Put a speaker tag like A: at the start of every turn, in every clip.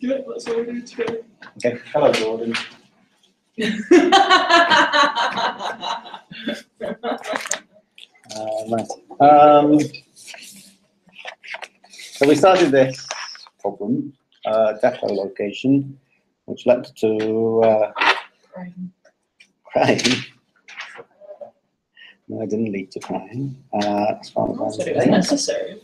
A: Do it. That's all we need to do.
B: Okay. Hello, Gordon. Right. So we started this problem, depot location, which led to crying. No, I didn't lead to crying. As far as
A: So it was necessary.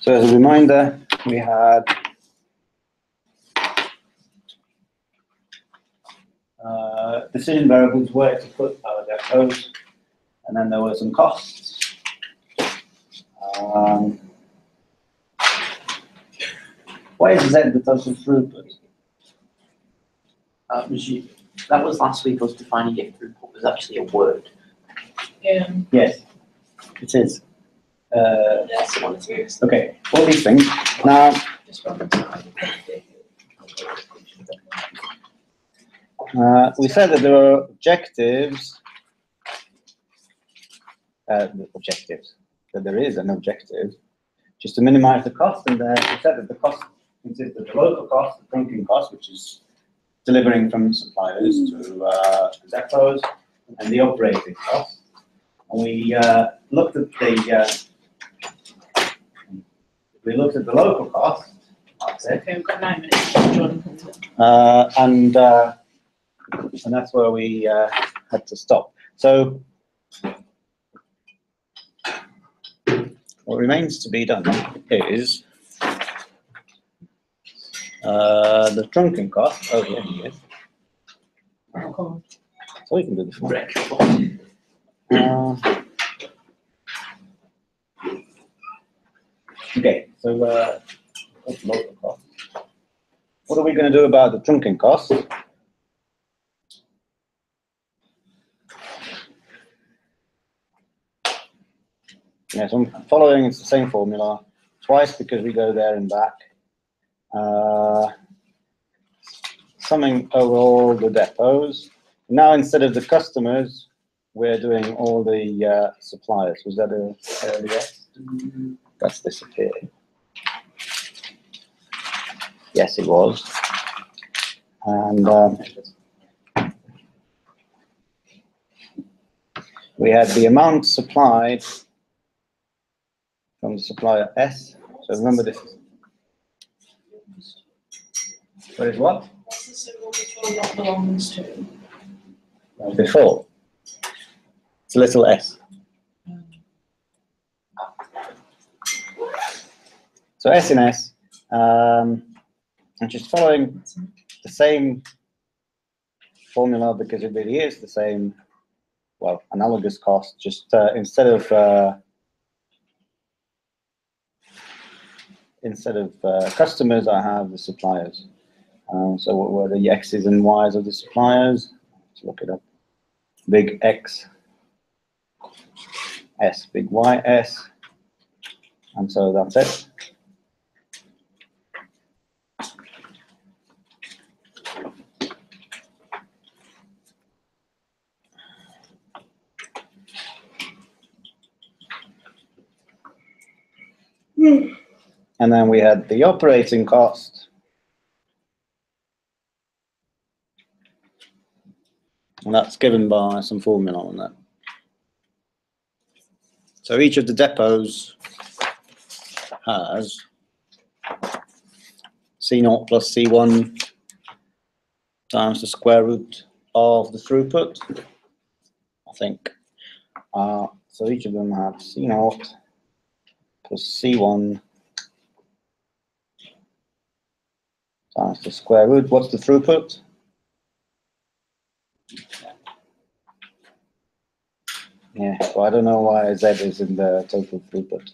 B: So as a reminder, we had decision variables where to put our depots, and then there were some costs. Why is Z the total throughput?
C: That was last week. I was defining if throughput was actually a word.
A: Yeah.
B: Yes, it is.
A: That's the one too.
B: Okay, all these things. Now, we said that there were objectives. That there is an objective, just to minimize the cost, and we said that the cost consists of the local cost, the trunking cost, which is delivering from suppliers to the depots, and the operating cost. And we looked at the local cost. That's it.
A: Okay, we've got 9 minutes. Jordan comes in.
B: And that's where we had to stop. So what remains to be done is the trunking cost. Oh, yeah, yes. So we can do this one. Okay, so what's the local cost? What are we going to do about the trunking cost? Yes, I'm following, it's the same formula, twice because we go there and back. Summing over all the depots. Now instead of the customers, we're doing all the suppliers. Was that earlier? That's disappeared. Yes, it was. And we had the amount supplied from the supplier S. So remember this. What is what?
A: What's the symbol before what belongs to?
B: Before. It's a little s. So S in S. And just following the same formula because it really is the same, well, analogous cost, just instead of customers, I have the suppliers. So what were the X's and Y's of the suppliers? Let's look it up. Big X, S, big Y, S. And so that's it. And then we had the operating cost. And that's given by some formula on that. So each of the depots has C0 plus C1 times the square root of the throughput, I think. So each of them have C0 plus C1 times the square root. What's the throughput? Yeah, well, I don't know why Z is in the total throughput.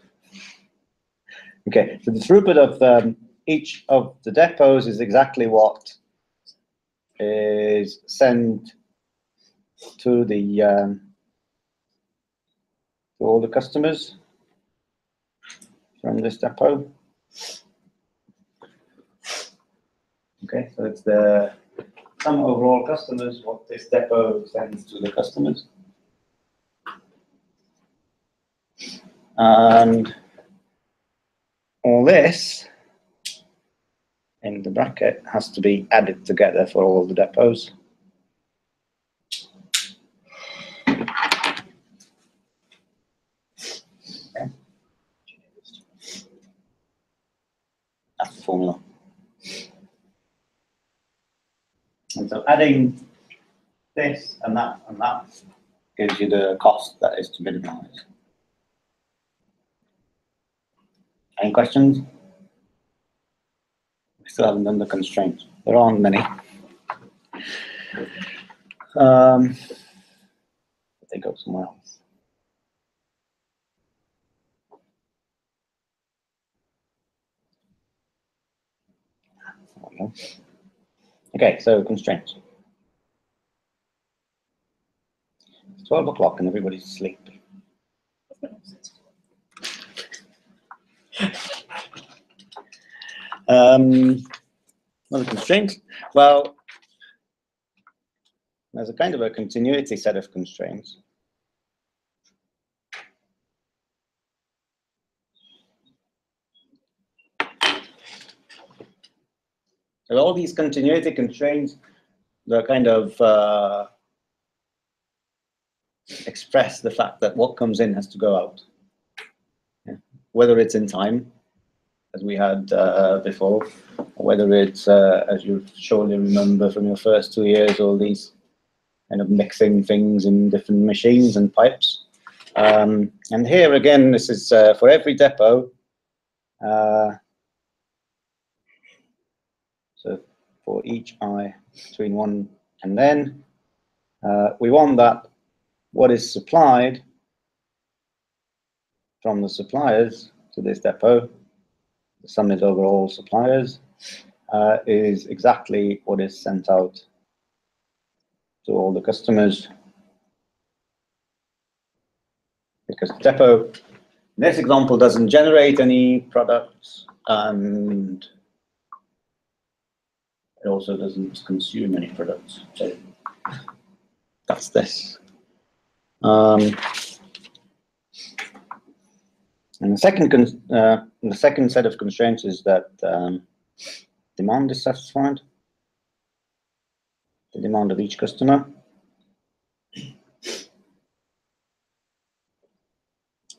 B: Okay, so the throughput of each of the depots is exactly what is sent to the to all the customers from this depot. Okay, so it's the sum over all customers, what this depot sends to the customers. And all this in the bracket has to be added together for all the depots. That's the formula. And so adding this and that gives you the cost that is to minimize. Any questions? We still haven't done the constraints. There aren't many. They go somewhere else. Okay, so constraints. It's 12 o'clock and everybody's asleep. What are the constraints? Well, there's a kind of a continuity set of constraints. So all these continuity constraints, they're kind of express the fact that what comes in has to go out. Yeah. Whether it's in time, as we had before, or whether it's, as you surely remember from your first 2 years, all these kind of mixing things in different machines and pipes. And here again, this is for every depot. So for each I between 1 and n, we want that what is supplied from the suppliers to this depot, the sum is over all suppliers, is exactly what is sent out to all the customers. Because the depot, in this example, doesn't generate any products, and it also doesn't consume any products. So that's this. And the second set of constraints is that demand is satisfied, the demand of each customer.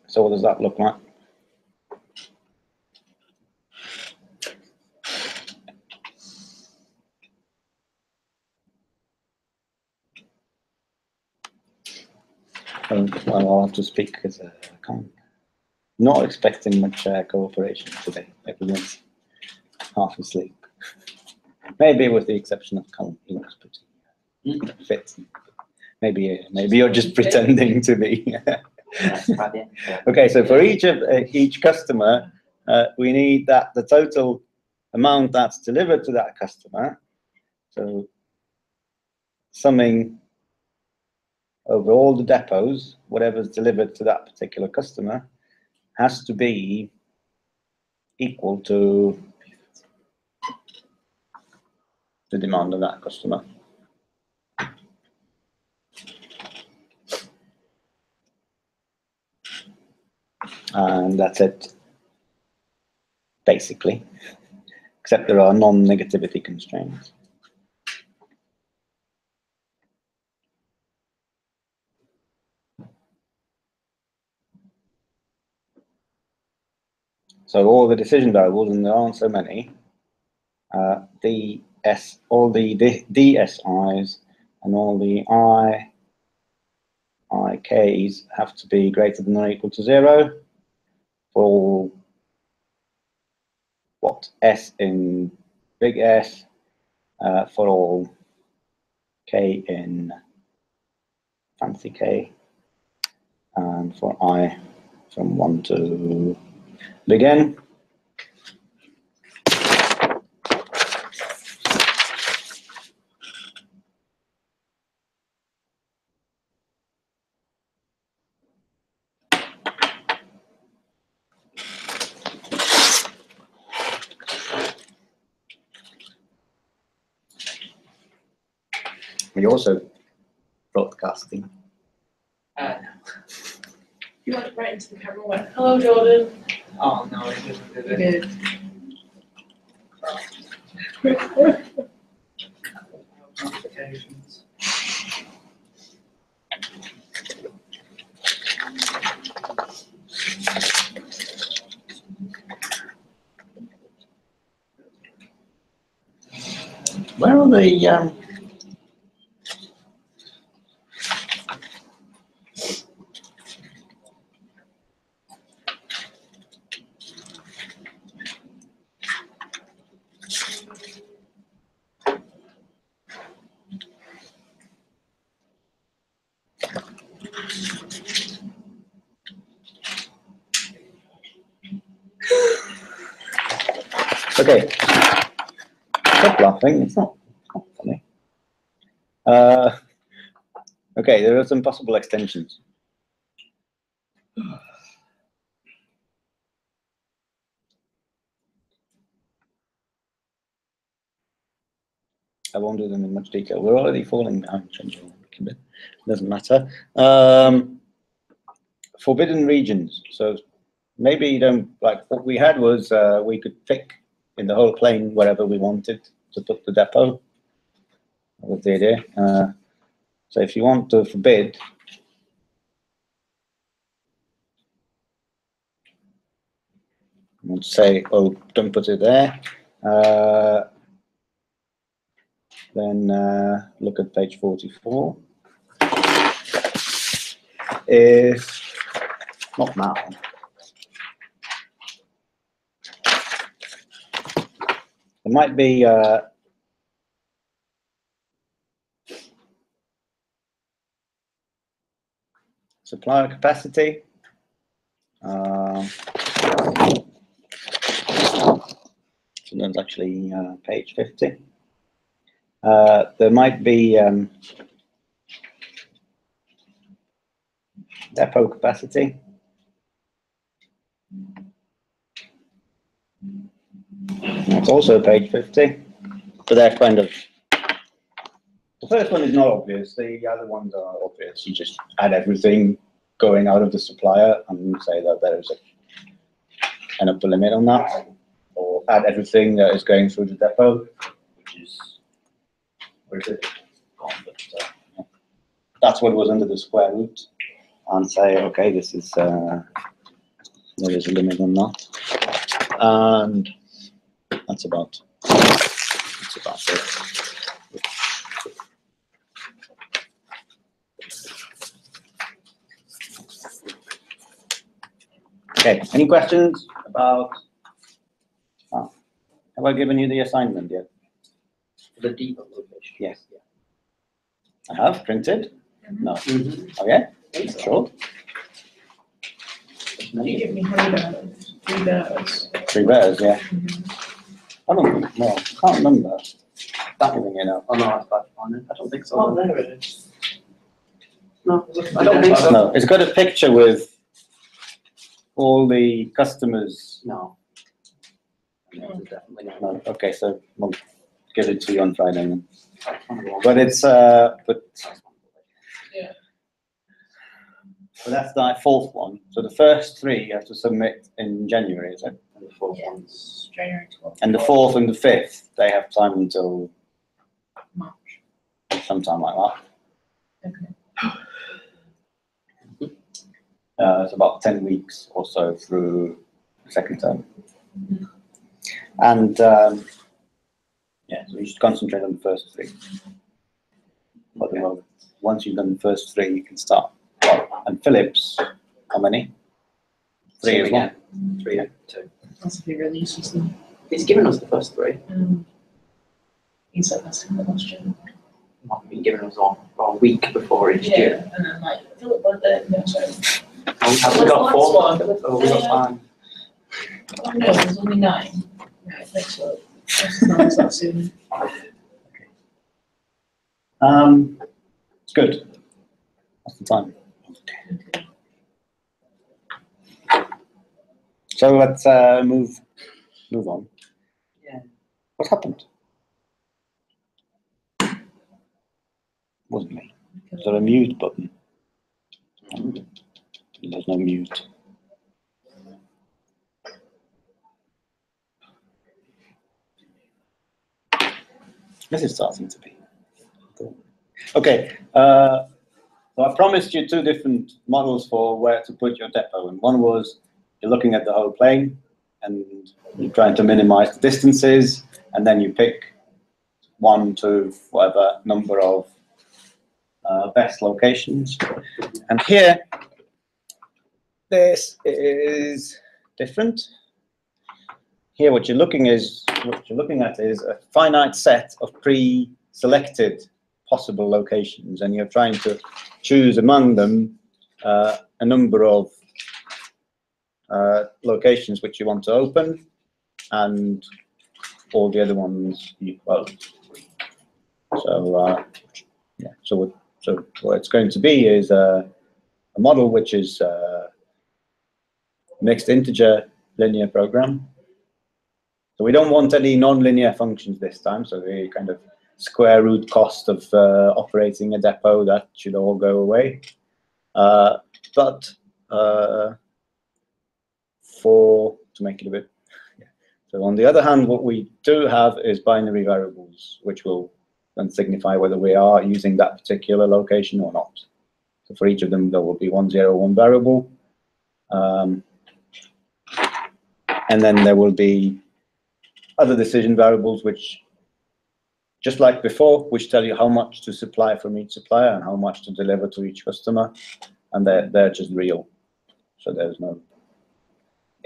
B: So what does that look like? Well, I'll have to speak because I can't. Not expecting much cooperation today. Everyone's half asleep. Maybe with the exception of Colin, he looks pretty fit. Maybe you're just pretending to be. Okay, so for each customer, we need that the total amount that's delivered to that customer. So summing over all the depots, whatever's delivered to that particular customer, has to be equal to the demand of that customer. And that's it, basically, except there are non-negativity constraints. So all the decision variables, and there aren't so many, all the DSIs and all the IKs have to be greater than or equal to 0 for all what S in big S, for all K in fancy K, and for I from 1 to big N. We also broadcasting.
A: You went right into the camera and went, hello, Jordan.
C: Oh, no, it didn't do
A: You
C: it.
A: did.
C: Notifications.
B: Where are the okay. Stop laughing. It's not funny. Okay, there are some possible extensions. I won't do them in much detail. We're already falling behind. A bit. Doesn't matter. Forbidden regions. So maybe you don't like what we had was we could pick in the whole plane wherever we wanted to put the depot. That was the idea. So if you want to forbid, you want to say, oh, don't put it there. Then look at page 44. If not now, there might be supplier capacity. So that's actually page 50. There might be depot capacity. That's also page 50. But they're kind of, the first one is not obvious. The other ones are obvious. You just add everything going out of the supplier and say that there is an upper limit on that. Or add everything that is going through the depot, which is, where is it? Gone, but, that's what was under the square root. And say, okay, this is, there is a limit on that. And that's about it. Okay, any questions about, have I given you the assignment yet?
C: The depot location.
B: Yes. I have printed? No.
C: Mm-hmm.
B: Oh yeah? Sure.
A: You give me 3 bears.
B: 3 bears, yeah. I don't, well, I can't remember. That giving it up.
C: Oh no, I've got one. I don't think so.
A: Oh, there it is.
C: No, I don't think so.
B: No, it's got a picture with all the customers.
C: No. No, definitely not.
B: No, okay, so we'll give it to you on Friday then.
C: But
B: But it's, but
A: Yeah.
B: that's the 4th one. So the first 3 you have to submit in January, is it?
C: and the 4th
A: Yeah.
C: one's
A: January 12th.
B: And the 4th and the 5th, they have time until
A: March.
B: sometime like that.
A: Okay.
B: It's about 10 weeks or so through the 2nd term. And yeah, so you should concentrate on the first 3. At the moment, once you've done the first 3, you can start. And Phillips, how many? 3 as well.
C: 3, 2.
A: That's if he releases them.
C: He's given us the first 3.
A: He said that's in the last year.
C: Not been given us a week before each
A: Yeah,
C: year.
A: and then like, Philip, what the, no, sorry.
C: Have we got 4? Oh, we got 5.
A: Oh no, there's only 9. Right, thanks for, that's not as that soon.
B: It's good. That's the time. So let's move on.
C: Yeah.
B: What happened? Wasn't me. Is there a mute button? There's no mute. This is starting to be cool. Okay, so I promised you two different models for where to put your depot, and one was you're looking at the whole plane and you're trying to minimize the distances, and then you pick 1 to whatever number of best locations. And here, this is different. Here, what you're looking at is a finite set of pre-selected possible locations, and you're trying to choose among them a number of locations which you want to open, and all the other ones you close. So, yeah. So what it's going to be is a model which is a mixed integer linear program. So we don't want any non-linear functions this time. So the kind of square root cost of operating a depot, that should all go away. But to make it a bit, yeah. So on the other hand, what we do have is binary variables, which will then signify whether we are using that particular location or not. So for each of them, there will be 1, 0, 1 variable. And then there will be other decision variables, which, just like before, which tell you how much to supply from each supplier and how much to deliver to each customer. And they're just real. So there's no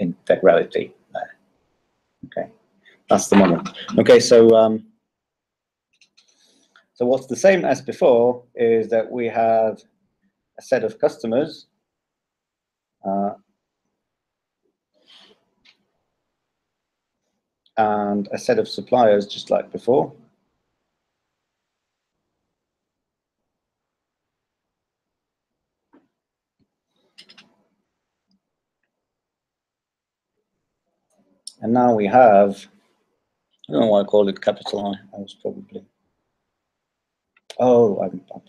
B: integrality there. Okay, that's the model. Okay, so so what's the same as before is that we have a set of customers and a set of suppliers, just like before. And now we have, I don't know why I called it capital I. I was probably, oh, I don't know.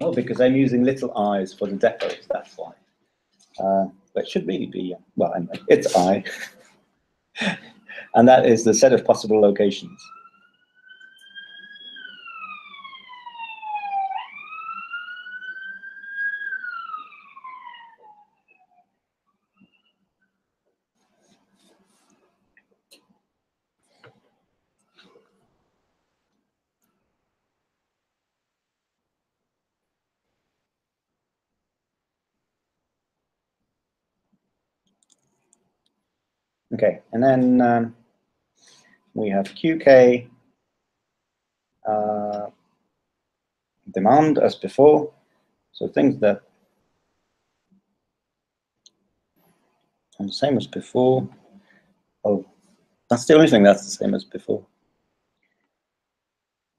B: Oh, because I'm using little i's for the depots, that's why. But it should really be, well, anyway, it's I. And that is the set of possible locations. Okay, and then we have QK demand as before. So things that are the same as before. Oh, that's the only thing that's the same as before.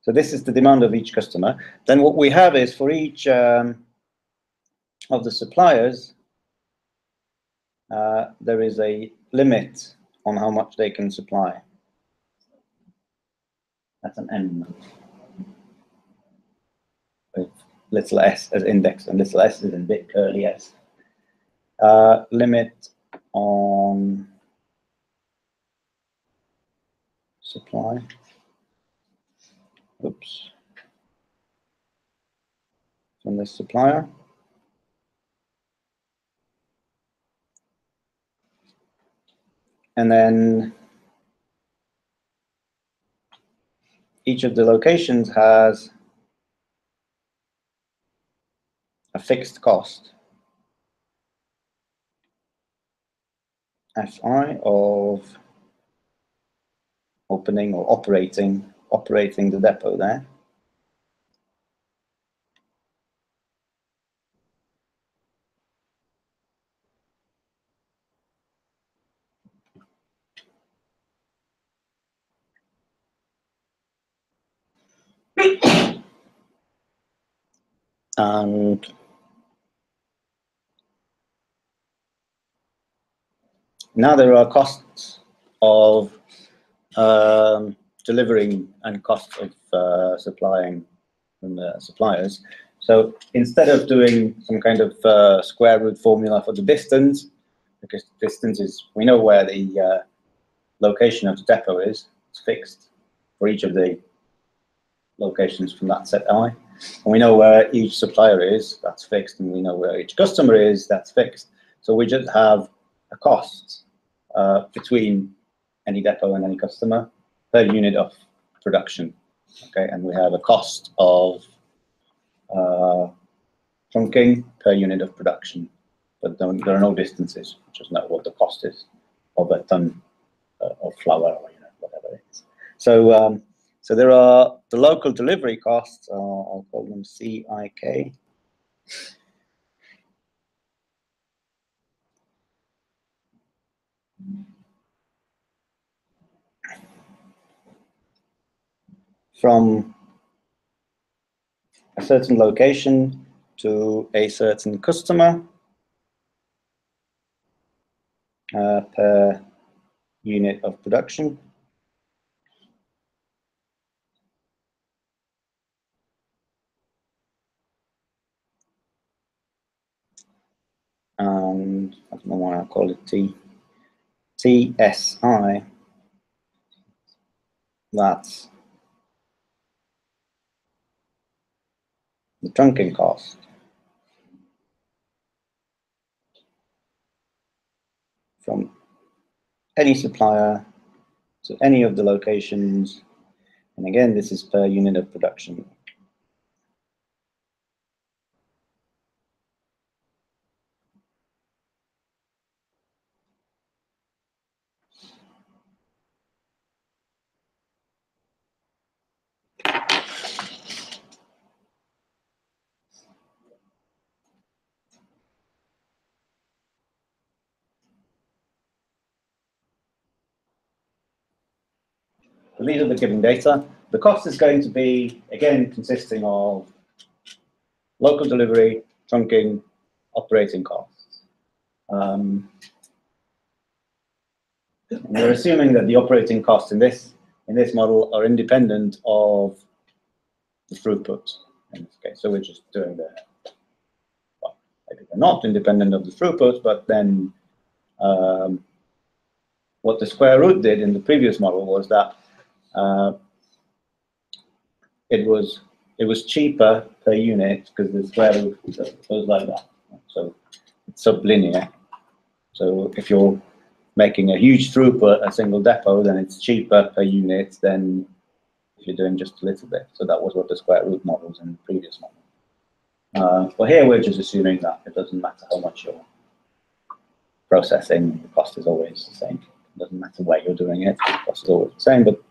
B: So this is the demand of each customer. Then what we have is for each of the suppliers, there is a limit on how much they can supply. That's an N with little s as index, and little s is in bit curly s. Limit on supply. Oops. From this supplier. And then each of the locations has a fixed cost, Fi, of opening or operating the depot there. And now there are costs of delivering and costs of supplying from the suppliers. So instead of doing some kind of square root formula for the distance, because the distance is, we know where the location of the depot is, It's fixed for each of the locations from that set I. And we know where each supplier is, that's fixed, and we know where each customer is, that's fixed. So we just have a cost between any depot and any customer per unit of production. Okay, and we have a cost of trunking per unit of production, but there are no distances, which is not what the cost is of a ton of flour, or whatever it is. So so there are the local delivery costs. I'll call them CIK. From a certain location to a certain customer per unit of production. And I don't know why I call it TSI. That's the trunking cost. From any supplier to any of the locations. And again, this is per unit of production. So these are the given data. The cost is going to be, again, consisting of local delivery, trunking, operating costs. And we're assuming that the operating costs in this model are independent of the throughput in this case. So we're just doing well, maybe they're not independent of the throughput, but then what the square root did in the previous model was that it was cheaper per unit because the square root goes like that. So it's sublinear. So if you're making a huge throughput, a single depot, then it's cheaper per unit than if you're doing just a little bit. So that was what the square root model was in the previous model. But here we're just assuming that it doesn't matter how much you're processing, the cost is always the same. It doesn't matter where you're doing it, the cost is always the same. But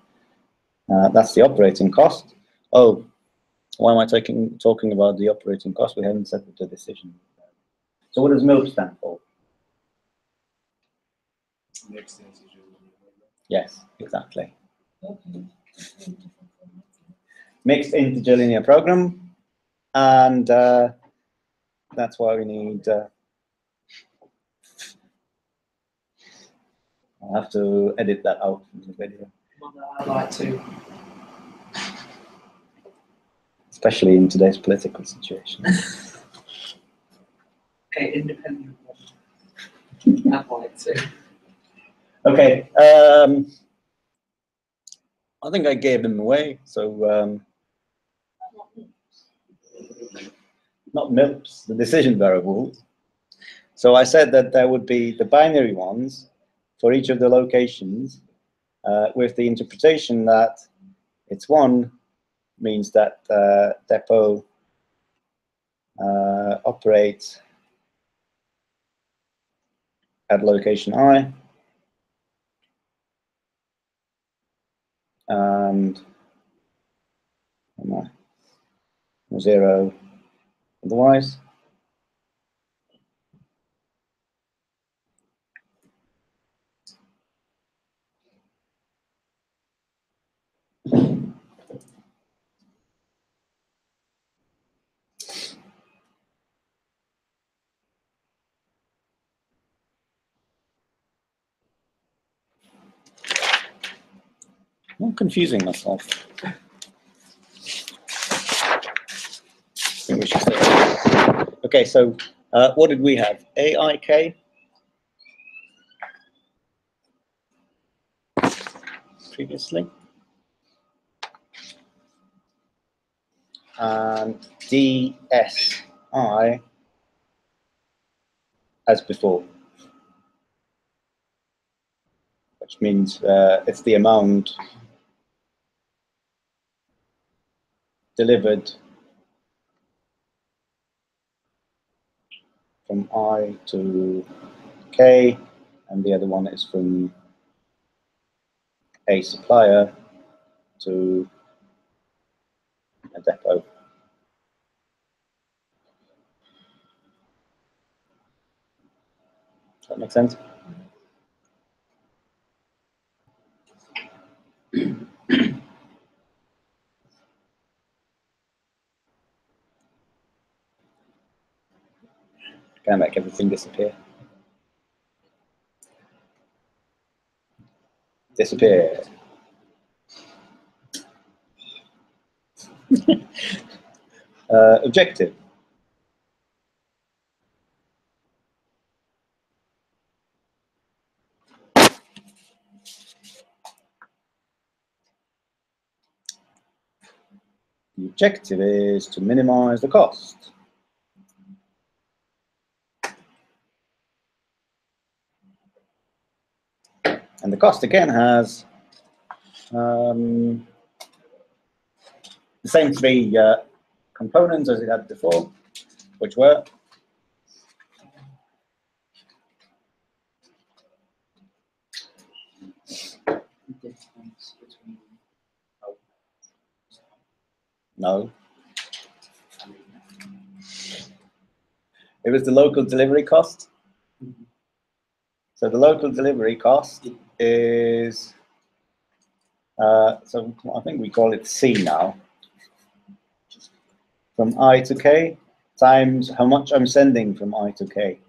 B: that's the operating cost. Oh, why am I talking about the operating cost? We haven't set the decision. So what does MILP stand for?
D: Mixed integer.
B: Yes, exactly.
A: Okay.
B: Mixed integer linear program, and that's why we need. I'll have to edit that out from the video,
C: I'd like to.
B: especially in today's political situation.
C: Okay, independent one. I'd like to.
B: Okay, I think I gave them away. So not MILPs, the decision variables. So I said that there would be the binary ones for each of the locations, with the interpretation that it's one means that depot operates at location I, and 0 otherwise. I'm confusing myself. I think we should say. Okay, so what did we have? AIK? previously. And DSI as before, which means it's the amount delivered from I to K, and the other one is from a supplier to a depot. Does that make sense? Can I make everything disappear? Disappear. Objective. The objective is to minimize the cost. And the cost again has the same three components as it had before, which were
C: Difference between
B: no. It was the local delivery cost. So the local delivery cost is, so I think we call it C now, from I to K times how much I'm sending from I to K.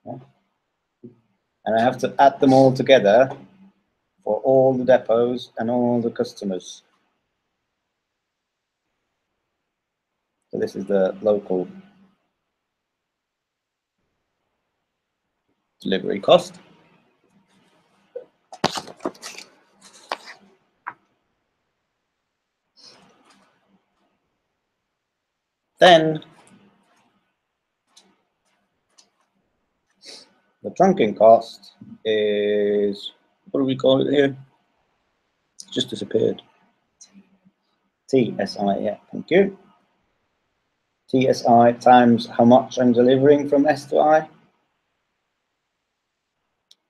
B: Yeah. And I have to add them all together for all the depots and all the customers. So this is the local delivery cost. Then the trunking cost is, what do we call it here? It's just disappeared. TSI, yeah, thank you. TSI times how much I'm delivering from S to I.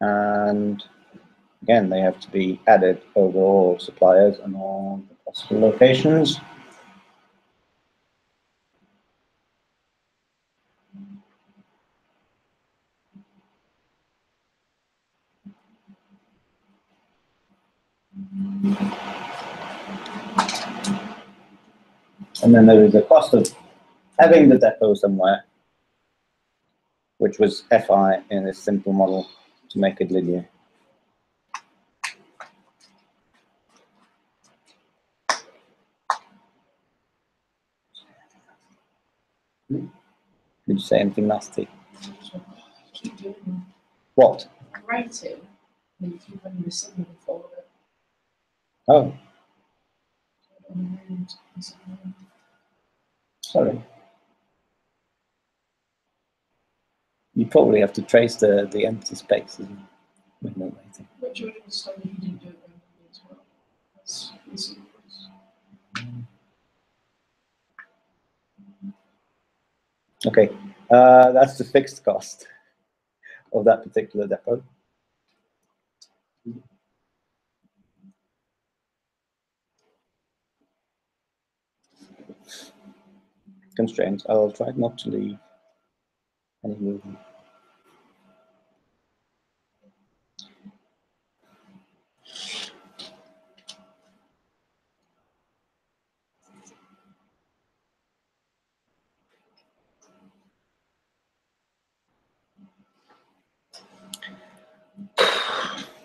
B: And again, they have to be added over all suppliers and all the possible locations. And then there is a cost of having the depot somewhere, which was Fi in this simple model to make it linear. Did you say anything nasty?
A: Keep doing
B: What?
A: writing, and you keep having the signal folder.
B: Oh,
A: And
B: sorry. You probably have to trace the empty spaces when they're waiting.
A: which would understand if you didn't do it randomly as well. That's easy.
B: Okay, that's the fixed cost of that particular depot. Constraints. I'll try not to leave any movement.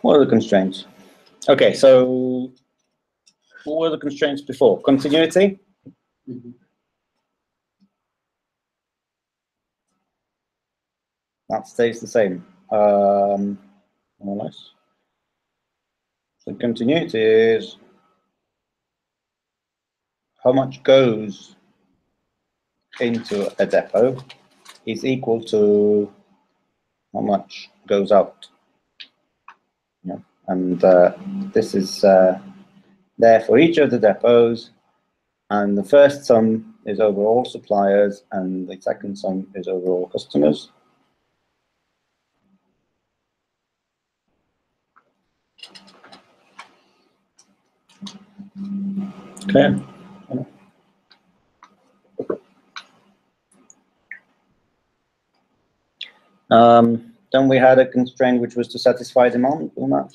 B: What are the constraints? Okay, so what were the constraints before? Continuity? That stays the same, more or less. So continuity is how much goes into a depot is equal to how much goes out. Yeah. And this is there for each of the depots, and the first sum is over all suppliers, and the second sum is over all customers. Okay. Then we had a constraint which was to satisfy demand on that.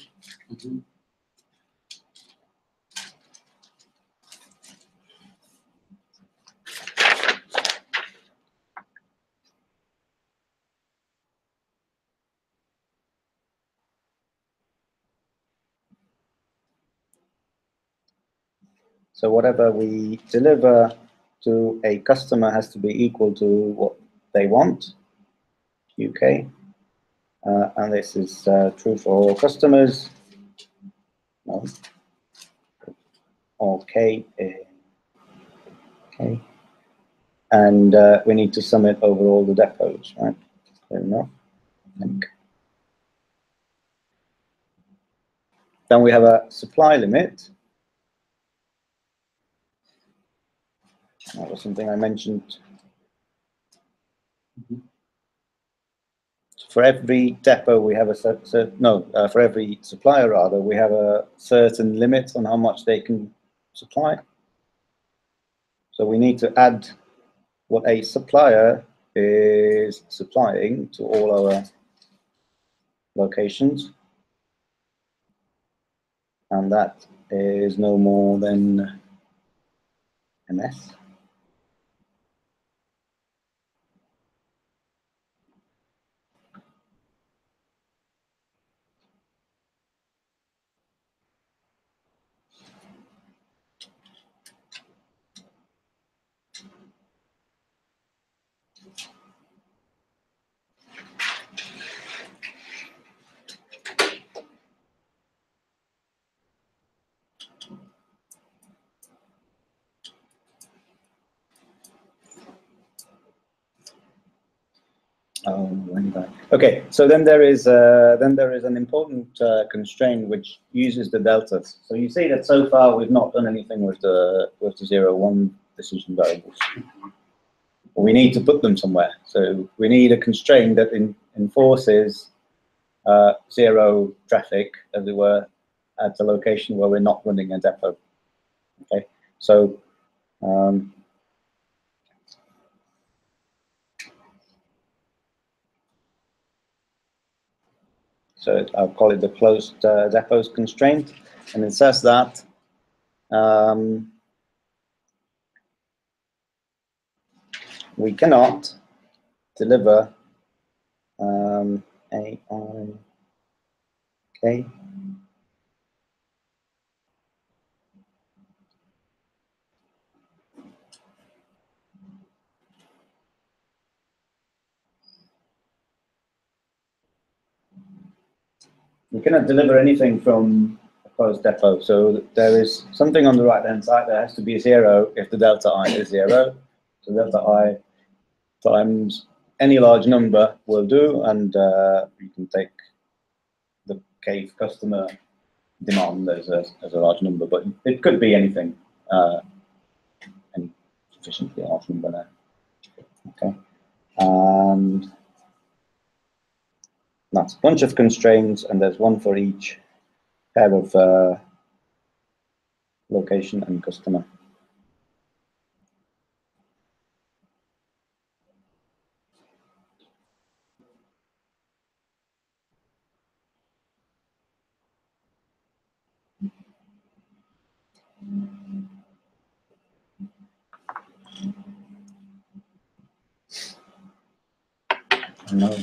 B: So whatever we deliver to a customer has to be equal to what they want, UK. And this is true for all customers. No. Okay. Okay. And we need to sum it over all the depots, right? Fair enough, I think. Then we have a supply limit. That was something I mentioned. For every depot, we have for every supplier rather, we have a certain limit on how much they can supply. So we need to add what a supplier is supplying to all our locations, and that is no more than MS. Okay, so then there is an important constraint which uses the deltas. So you see that so far we've not done anything with the 0, 1 decision variables. We need to put them somewhere. So we need a constraint that enforces 0 traffic, as it were, at a location where we're not running a depot. Okay, so so I'll call it the closed depots constraint, and it says that we cannot deliver AOR. Okay. We cannot deliver anything from a closed depot. So there is something on the right-hand side that has to be 0 if the delta I is 0. So delta I times any large number will do, and you can take the case customer demand as a large number, but it could be anything, any sufficiently large number there. Okay, and that's a bunch of constraints, and there's one for each pair of location and customer. No.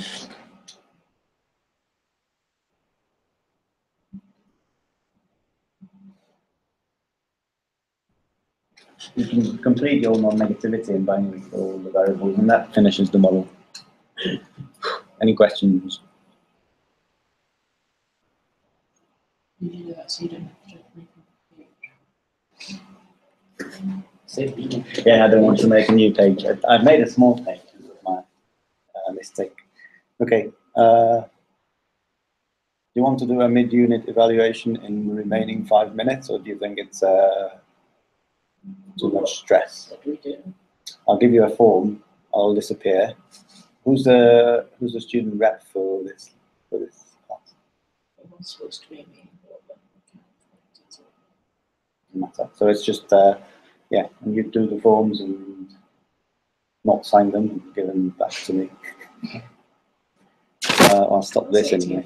B: You can complete your non-negativity and binary for all the variables, and that finishes the model. Any questions?
A: You do that that, so you don't have to reconfigure.
C: Save me.
B: Yeah, I don't want to make a new page. I've made a small page because of my mistake. Okay. Do you want to do a mid-unit evaluation in the remaining 5 minutes, or do you think it's too much stress?
A: What do we do?
B: I'll give you a form. I'll disappear. Who's the student rep for this class?
A: It was supposed to be me, but I can't.
B: Doesn't matter. So it's just yeah, and you do the forms and not sign them and give them back to me. I'll stop this anyway.